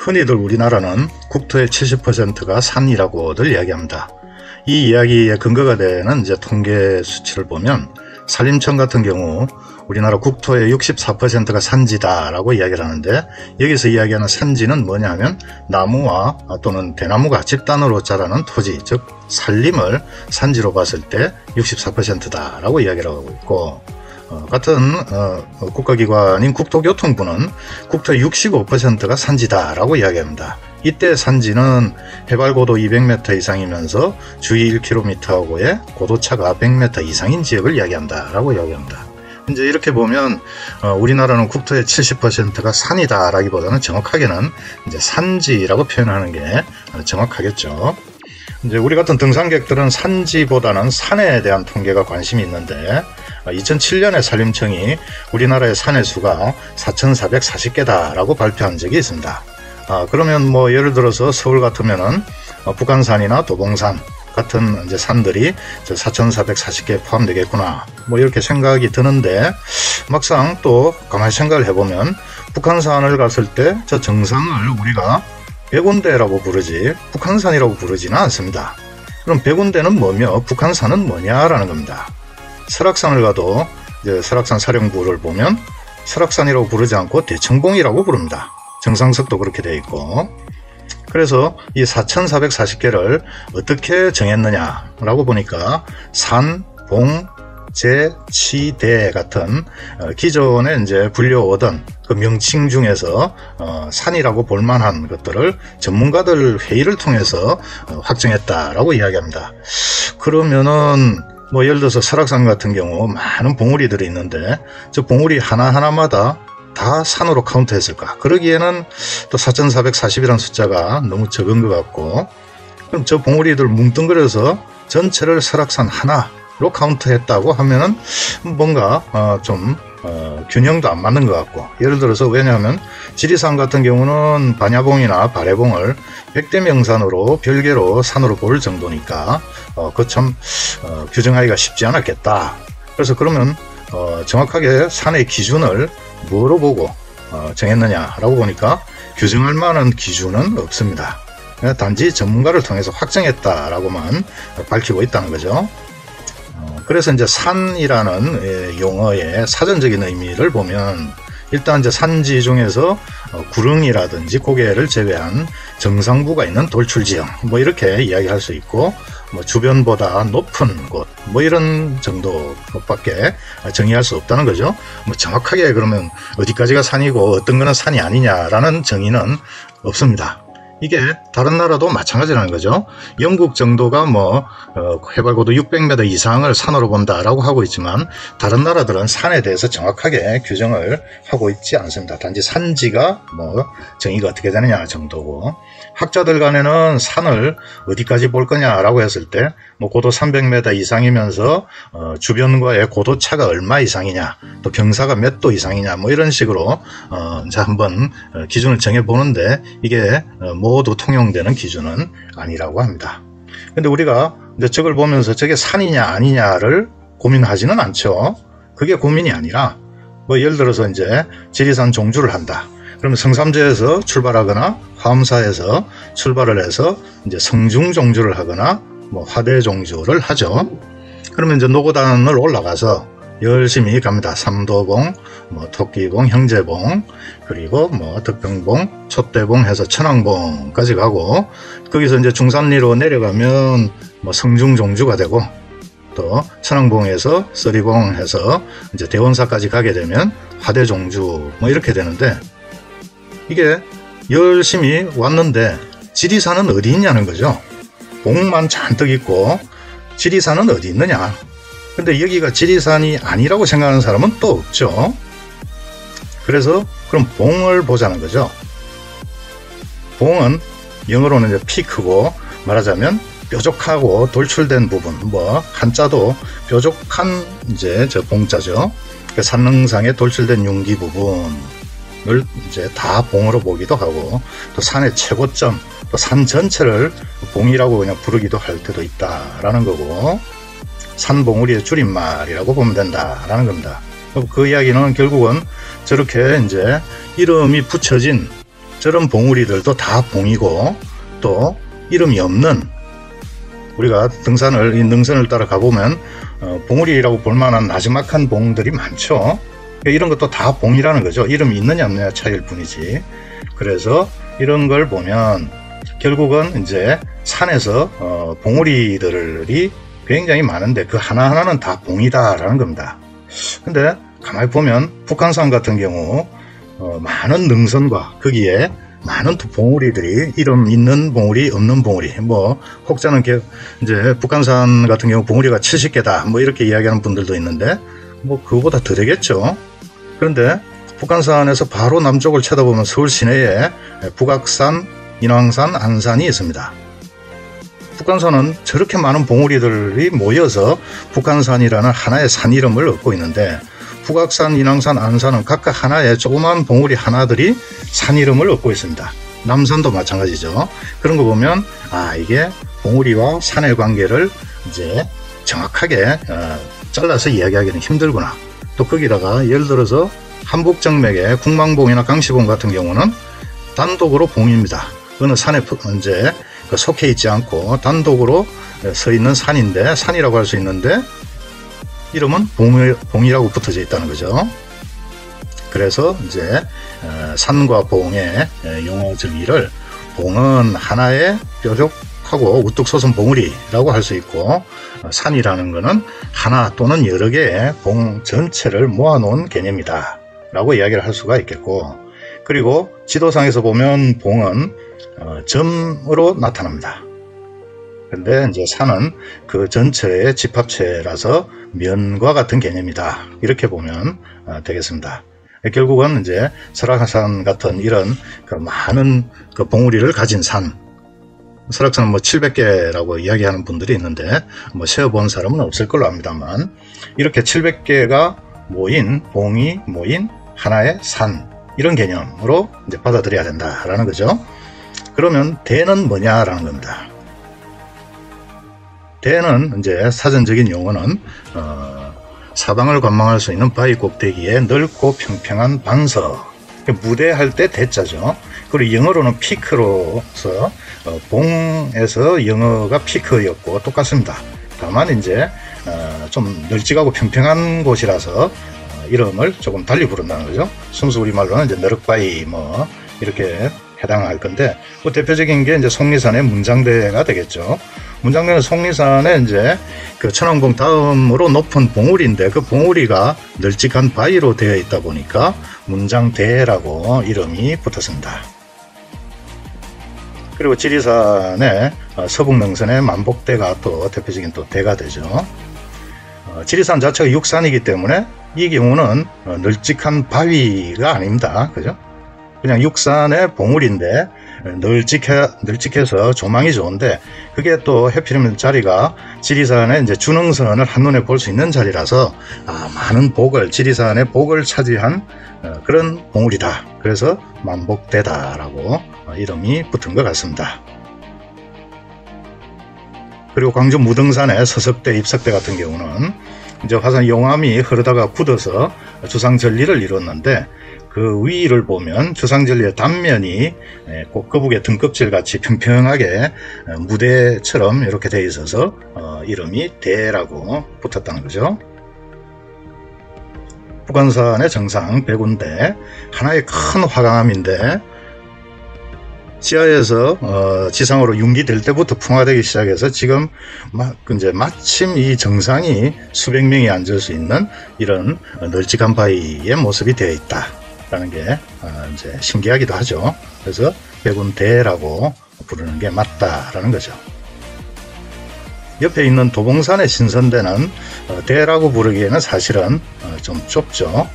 흔히들 우리나라는 국토의 70%가 산이라고들 이야기합니다. 이 이야기의 근거가 되는 이제 통계 수치를 보면 산림청 같은 경우 우리나라 국토의 64%가 산지다라고 이야기를 하는데, 여기서 이야기하는 산지는 뭐냐면 나무와 또는 대나무가 집단으로 자라는 토지, 즉 산림을 산지로 봤을 때 64%다라고 이야기를 하고 있고, 같은 국가기관인 국토교통부는 국토의 65%가 산지다라고 이야기합니다. 이때 산지는 해발고도 200m 이상이면서 주위 1km하고의 고도차가 100m 이상인 지역을 이야기한다라고 이야기합니다. 이제 이렇게 보면 우리나라는 국토의 70%가 산이다 라기보다는 정확하게는 이제 산지라고 표현하는 게 정확하겠죠. 이제 우리 같은 등산객들은 산지보다는 산에 대한 통계가 관심이 있는데, 2007년에 산림청이 우리나라의 산의 수가 4,440개다 라고 발표한 적이 있습니다. 그러면 뭐 예를 들어서 서울 같으면은 북한산이나 도봉산 같은 이제 산들이 4,440개 포함되겠구나, 뭐 이렇게 생각이 드는데, 막상 또 가만히 생각을 해보면 북한산을 갔을 때 저 정상을 우리가 백운대라고 부르지 북한산이라고 부르지는 않습니다. 그럼 백운대는 뭐며 북한산은 뭐냐라는 겁니다. 설악산을 가도 이제 설악산 사령부를 보면 설악산이라고 부르지 않고 대청봉이라고 부릅니다. 정상석도 그렇게 되어 있고. 그래서 이 4,440개를 어떻게 정했느냐라고 보니까 산, 봉, 제, 치, 대 같은 기존에 이제 불려오던 그 명칭 중에서 산이라고 볼만한 것들을 전문가들 회의를 통해서 확정했다라고 이야기합니다. 그러면은 뭐 예를 들어서 설악산 같은 경우 많은 봉우리들이 있는데 저 봉우리 하나하나마다 다 산으로 카운트했을까? 그러기에는 또 4,440이라는 숫자가 너무 적은 것 같고, 그럼 저 봉우리들 뭉뚱그려서 전체를 설악산 하나로 카운트했다고 하면은 뭔가 좀 균형도 안 맞는 것 같고, 예를 들어서 왜냐하면 지리산 같은 경우는 반야봉이나 바래봉을 백대명산으로 별개로 산으로 볼 정도니까 그 참 규정하기가 쉽지 않았겠다. 그래서 그러면 정확하게 산의 기준을 뭐로 보고 정했느냐라고 보니까 규정할 만한 기준은 없습니다. 단지 전문가를 통해서 확정했다라고만 밝히고 있다는 거죠. 그래서 이제 산이라는 용어의 사전적인 의미를 보면 일단 이제 산지 중에서 구릉이라든지 고개를 제외한 정상부가 있는 돌출지형, 뭐 이렇게 이야기할 수 있고, 뭐 주변보다 높은 곳, 뭐 이런 정도밖에 정의할 수 없다는 거죠. 뭐 정확하게 그러면 어디까지가 산이고 어떤 거는 산이 아니냐라는 정의는 없습니다. 이게 다른 나라도 마찬가지라는 거죠. 영국 정도가 뭐 해발고도 600m 이상을 산으로 본다라고 하고 있지만 다른 나라들은 산에 대해서 정확하게 규정을 하고 있지 않습니다. 단지 산지가 뭐 정의가 어떻게 되느냐 정도고, 학자들 간에는 산을 어디까지 볼 거냐라고 했을 때 뭐 고도 300m 이상이면서 주변과의 고도차가 얼마 이상이냐, 또 경사가 몇 도 이상이냐, 뭐 이런 식으로 이제 한번 기준을 정해 보는데 이게 모두 통용되는 기준은 아니라고 합니다. 근데 우리가 이제 저걸 보면서 저게 산이냐 아니냐를 고민하지는 않죠. 그게 고민이 아니라 뭐 예를 들어서 이제 지리산 종주를 한다. 그러면 성삼재에서 출발하거나 화엄사에서 출발을 해서 이제 성중 종주를 하거나 뭐 화대 종주를 하죠. 그러면 이제 노고단을 올라가서 열심히 갑니다. 삼도봉, 뭐 토끼봉, 형제봉, 그리고 뭐 덕평봉, 촛대봉 해서 천왕봉까지 가고, 거기서 이제 중산리로 내려가면 뭐 성중종주가 되고, 또 천왕봉에서 서리봉 해서 이제 대원사까지 가게 되면 화대종주 뭐 이렇게 되는데, 이게 열심히 왔는데 지리산은 어디 있냐는 거죠. 봉만 잔뜩 있고 지리산은 어디 있느냐. 근데 여기가 지리산이 아니라고 생각하는 사람은 또 없죠. 그래서 그럼 봉을 보자는 거죠. 봉은 영어로는 이제 피크고, 말하자면 뾰족하고 돌출된 부분, 뭐 한자도 뾰족한 이제 저 봉자죠. 그 산릉상에 돌출된 융기 부분을 이제 다 봉으로 보기도 하고, 또 산의 최고점, 또 산 전체를 봉이라고 그냥 부르기도 할 때도 있다라는 거고, 산봉우리의 줄임말이라고 보면 된다라는 겁니다. 그 이야기는 결국은 저렇게 이제 이름이 붙여진 저런 봉우리들도 다 봉이고 또 이름이 없는, 우리가 등산을 이 능선을 따라 가보면 봉우리라고 볼만한 나지막한 봉들이 많죠. 이런 것도 다 봉이라는 거죠. 이름이 있느냐 없느냐 차이일 뿐이지. 그래서 이런 걸 보면 결국은 이제 산에서 봉우리들이 굉장히 많은데 그 하나하나는 다 봉이다 라는 겁니다. 근데 가만히 보면 북한산 같은 경우 많은 능선과 거기에 많은 봉우리들이 이름 있는 봉우리 없는 봉우리, 뭐 혹자는 이제 북한산 같은 경우 봉우리가 70개다 뭐 이렇게 이야기하는 분들도 있는데 뭐 그거보다 더 되겠죠. 그런데 북한산에서 바로 남쪽을 쳐다보면 서울 시내에 북악산, 인왕산, 안산이 있습니다. 북한산은 저렇게 많은 봉우리들이 모여서 북한산이라는 하나의 산 이름을 얻고 있는데 북악산, 인왕산, 안산은 각각 하나의 조그만 봉우리 하나들이 산 이름을 얻고 있습니다. 남산도 마찬가지죠. 그런 거 보면 이게 봉우리와 산의 관계를 이제 정확하게 잘라서 이야기하기는 힘들구나. 또 거기다가 예를 들어서 한북정맥의 국망봉이나 강시봉 같은 경우는 단독으로 봉입니다. 어느 산에 이제 속해 있지 않고 단독으로 서 있는 산인데, 산이라고 할 수 있는데 이름은 봉이라고 붙어져 있다는 거죠. 그래서 이제 산과 봉의 용어 정의를, 봉은 하나의 뾰족하고 우뚝 솟은 봉우리라고 할 수 있고, 산이라는 것은 하나 또는 여러 개의 봉 전체를 모아놓은 개념이다 라고 이야기를 할 수가 있겠고, 그리고 지도상에서 보면 봉은 점으로 나타납니다. 근데 이제 산은 그 전체의 집합체라서 면과 같은 개념이다, 이렇게 보면 되겠습니다. 결국은 이제 설악산 같은 이런 그 많은 그 봉우리를 가진 산, 설악산은 뭐 700개라고 이야기하는 분들이 있는데 뭐 세어본 사람은 없을 걸로 압니다만, 이렇게 700개가 모인, 봉이 모인 하나의 산, 이런 개념으로 이제 받아들여야 된다라는 거죠. 그러면 대는 뭐냐라는 겁니다. 대는 이제 사전적인 용어는 사방을 관망할 수 있는 바위 꼭대기에 넓고 평평한 반석, 무대할 때 대자죠. 그리고 영어로는 피크로서 봉에서 영어가 피크였고 똑같습니다. 다만 이제 좀 널찍하고 평평한 곳이라서 이름을 조금 달리 부른다는 거죠. 순수 우리말로는 이제 너럭바위 뭐 이렇게 해당할 건데, 그 대표적인 게 이제 속리산의 문장대가 되겠죠. 문장대는 속리산에 이제 그 천왕봉 다음으로 높은 봉우리인데 그 봉우리가 널찍한 바위로 되어 있다 보니까 문장대라고 이름이 붙었습니다. 그리고 지리산의 서북능선의 만복대가 또 대표적인 또 대가 되죠. 지리산 자체가 육산이기 때문에 이 경우는 널찍한 바위가 아닙니다. 그죠? 그냥 육산의 봉우리인데 널찍해서 조망이 좋은데, 그게 또 해필이면 자리가 지리산의 이제 준흥선을 한눈에 볼 수 있는 자리라서 많은 복을, 지리산의 복을 차지한 그런 봉우리다. 그래서 만복대다라고 이름이 붙은 것 같습니다. 그리고 광주 무등산의 서석대, 입석대 같은 경우는 이제 화산 용암이 흐르다가 굳어서 주상절리를 이뤘는데, 그 위를 보면 주상절리의 단면이 꼭 거북의 등껍질 같이 평평하게 무대처럼 이렇게 되어 있어서 이름이 대라고 붙었다는 거죠. 북한산의 정상 백운대, 하나의 큰 화강암인데 지하에서 지상으로 융기될 때부터 풍화되기 시작해서 지금 이제 마침 이 정상이 수백 명이 앉을 수 있는 이런 널찍한 바위의 모습이 되어 있다 라는 게 이제 신기하기도 하죠. 그래서 백운대라고 부르는 게 맞다라는 거죠. 옆에 있는 도봉산의 신선대는 대라고 부르기에는 사실은 좀 좁죠.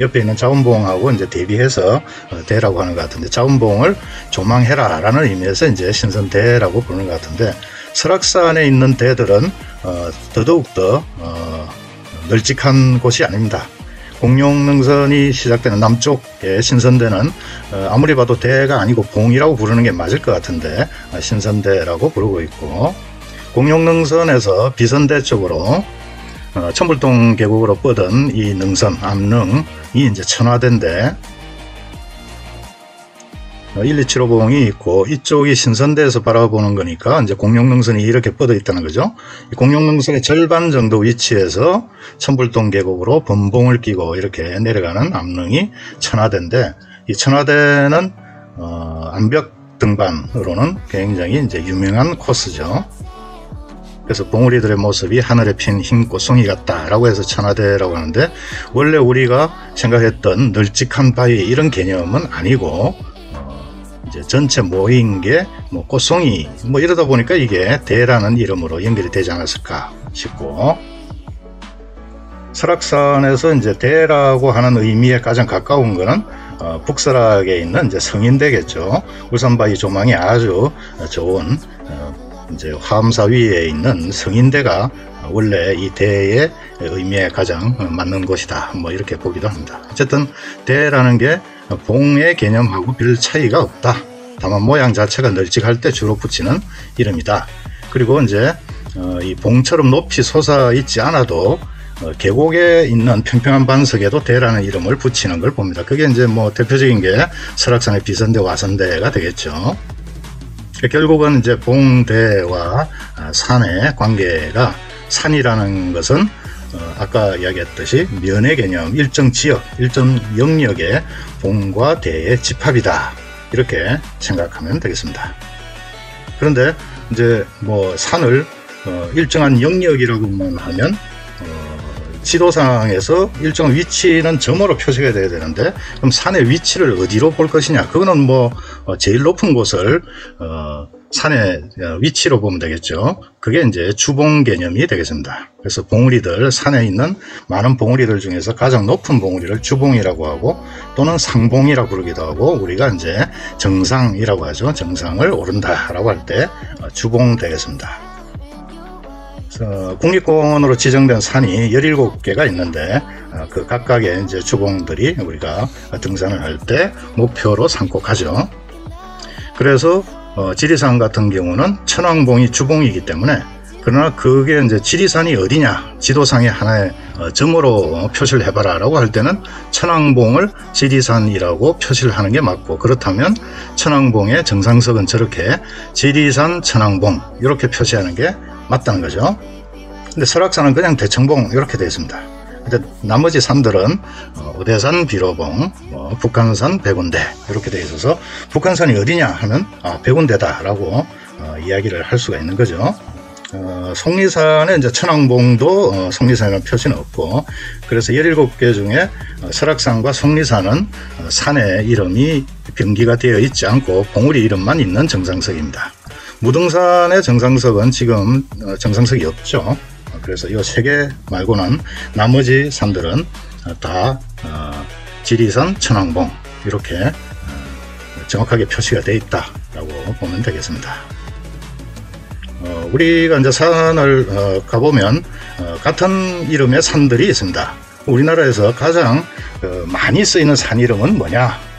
옆에 있는 자운봉하고 이제 대비해서 대라고 하는 것 같은데, 자운봉을 조망해라 라는 의미에서 이제 신선대라고 부르는 것 같은데, 설악산에 있는 대들은 더더욱더 널찍한 곳이 아닙니다. 공룡능선이 시작되는 남쪽의 신선대는 아무리 봐도 대가 아니고 봉이라고 부르는 게 맞을 것 같은데 신선대라고 부르고 있고, 공룡능선에서 비선대 쪽으로 천불동 계곡으로 뻗은 이 능선, 암릉이 이제 천화대인데, 1275봉이 있고 이쪽이 신선대에서 바라보는 거니까 이제 공룡능선이 이렇게 뻗어 있다는 거죠. 이 공룡능선의 절반 정도 위치에서 천불동 계곡으로 범봉을 끼고 이렇게 내려가는 암릉이 천화대인데, 이 천화대는 암벽 등반으로는 굉장히 이제 유명한 코스죠. 그래서 봉우리들의 모습이 하늘에 핀 흰 꽃송이 같다라고 해서 천화대라고 하는데, 원래 우리가 생각했던 널찍한 바위 이런 개념은 아니고 이제 전체 모인 게 뭐 꽃송이 뭐 이러다 보니까 이게 대라는 이름으로 연결이 되지 않았을까 싶고, 설악산에서 이제 대라고 하는 의미에 가장 가까운 거는 북설악에 있는 이제 성인대겠죠. 울산바위 조망이 아주 좋은 이제 화엄사 위에 있는 성인대가 원래 이 대의 의미에 가장 맞는 곳이다, 뭐 이렇게 보기도 합니다. 어쨌든 대라는 게 봉의 개념하고 별 차이가 없다. 다만 모양 자체가 널찍할 때 주로 붙이는 이름이다. 그리고 이제 이 봉처럼 높이 솟아 있지 않아도 계곡에 있는 평평한 반석에도 대라는 이름을 붙이는 걸 봅니다. 그게 이제 뭐 대표적인 게 설악산의 비선대, 와선대가 되겠죠. 결국은 이제 봉대와 산의 관계가, 산이라는 것은 아까 이야기했듯이 면의 개념, 일정 지역, 일정 영역의 봉과 대의 집합이다, 이렇게 생각하면 되겠습니다. 그런데 이제 뭐 산을 일정한 영역이라고만 하면 지도상에서 일정 위치는 점으로 표시가 돼야 되는데, 그럼 산의 위치를 어디로 볼 것이냐? 그거는 뭐 제일 높은 곳을 산의 위치로 보면 되겠죠. 그게 이제 주봉 개념이 되겠습니다. 그래서 봉우리들, 산에 있는 많은 봉우리들 중에서 가장 높은 봉우리를 주봉이라고 하고, 또는 상봉이라고 부르기도 하고, 우리가 이제 정상이라고 하죠. 정상을 오른다라고 할 때 주봉 되겠습니다. 국립공원으로 지정된 산이 17개가 있는데, 그 각각의 이제 주봉들이 우리가 등산을 할 때 목표로 삼고 가죠. 그래서 지리산 같은 경우는 천왕봉이 주봉이기 때문에, 그러나 그게 이제 지리산이 어디냐, 지도상의 하나의 점으로 표시를 해봐라 라고 할 때는 천왕봉을 지리산이라고 표시를 하는 게 맞고, 그렇다면 천왕봉의 정상석은 저렇게 지리산 천왕봉 이렇게 표시하는 게 맞다는 거죠. 근데 설악산은 그냥 대청봉 이렇게 되어 있습니다. 근데 나머지 산들은 오대산 비로봉, 북한산 백운대 이렇게 되어 있어서 북한산이 어디냐 하면 백운대다 라고 이야기를 할 수가 있는 거죠. 속리산에 이제 천왕봉도 속리산이라는 표시는 없고, 그래서 17개 중에 설악산과 속리산은 산의 이름이 병기가 되어 있지 않고 봉우리 이름만 있는 정상석입니다. 무등산의 정상석은 지금 정상석이 없죠. 그래서 이 3개 말고는 나머지 산들은 다 지리산, 천왕봉 이렇게 정확하게 표시가 되어 있다라고 보면 되겠습니다. 우리가 이제 산을 가보면 같은 이름의 산들이 있습니다. 우리나라에서 가장 많이 쓰이는 산 이름은 뭐냐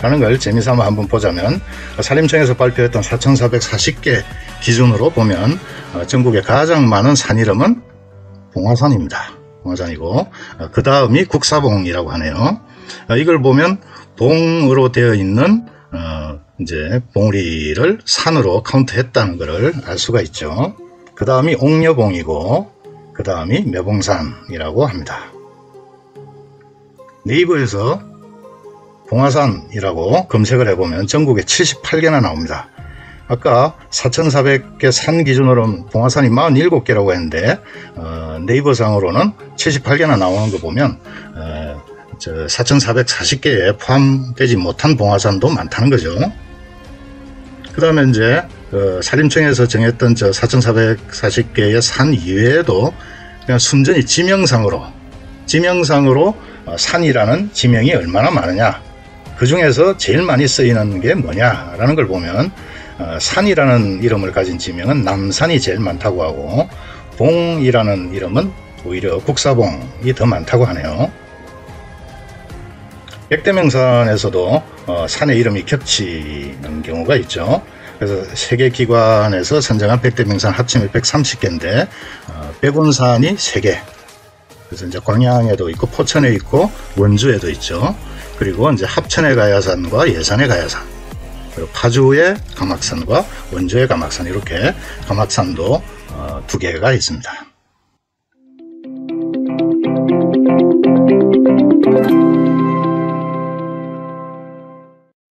라는 걸 재미삼아 한번 보자면, 산림청에서 발표했던 4440개 기준으로 보면 전국에 가장 많은 산 이름은 봉화산입니다. 봉화산이고, 그 다음이 국사봉이라고 하네요. 이걸 보면 봉으로 되어 있는 이제 봉우리를 산으로 카운트했다는 것을 알 수가 있죠. 그 다음이 옥녀봉이고, 그 다음이 매봉산이라고 합니다. 네이버에서 봉화산이라고 검색을 해보면 전국에 78개나 나옵니다. 아까 4400개 산 기준으로는 봉화산이 47개라고 했는데 네이버상으로는 78개나 나오는 거 보면 4440개에 포함되지 못한 봉화산도 많다는 거죠. 그 다음에 이제 산림청에서 정했던 4440개의 산 이외에도 그냥 순전히 지명상으로 산이라는 지명이 얼마나 많으냐, 그 중에서 제일 많이 쓰이는 게 뭐냐라는 걸 보면 산이라는 이름을 가진 지명은 남산이 제일 많다고 하고, 봉이라는 이름은 오히려 국사봉이 더 많다고 하네요. 백대명산에서도 산의 이름이 겹치는 경우가 있죠. 그래서 세계기관에서 선정한 백대명산 합치면 130개인데 백운산이 3개, 그래서 이제 광양에도 있고 포천에 있고 원주에도 있죠. 그리고 이제 합천의 가야산과 예산의 가야산, 그리고 파주의 감악산과 원주의 감악산, 이렇게 감악산도 2개가 있습니다.